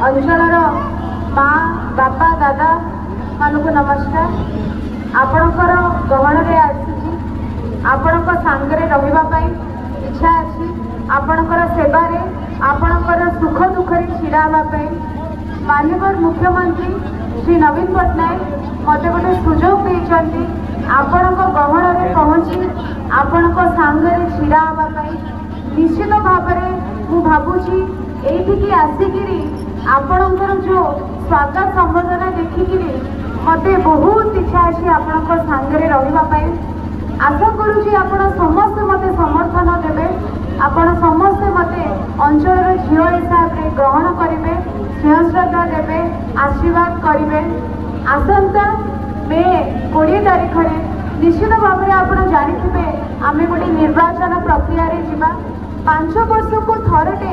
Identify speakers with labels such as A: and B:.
A: अंचलर माँ बापा दादा मानक नमस्कार। आपणकर गहन रे आसी आपण सांगरे रही इच्छा अच्छी आपणकर सेवारे आपणकर सुख दुखरे छिड़ा हाँपाई माननीय मुख्यमंत्री श्री नवीन पट्टनायक मत गोटे सुजोग देती आपण गहन में पहुँची आपण सांगरे छिड़ा हाँपाई निश्चित भाव में भावुची ये आसिकी आपणकर जो स्वागत संबोधना देखिकी मत बहुत इच्छा अच्छी आपण सांगरे रही आशा करुँची आपण समस्ते मत समर्थन देवे आपण समस्ते मत अंचल झील हिसाब से ग्रहण करेंगे स्नेह श्रद्धा देवे आशीर्वाद करेंगे। आसंता मे 20 तारीख में निश्चित भाव में आप जानी आम गोटे निर्वाचन प्रक्रिया 5 वर्ष को थरटे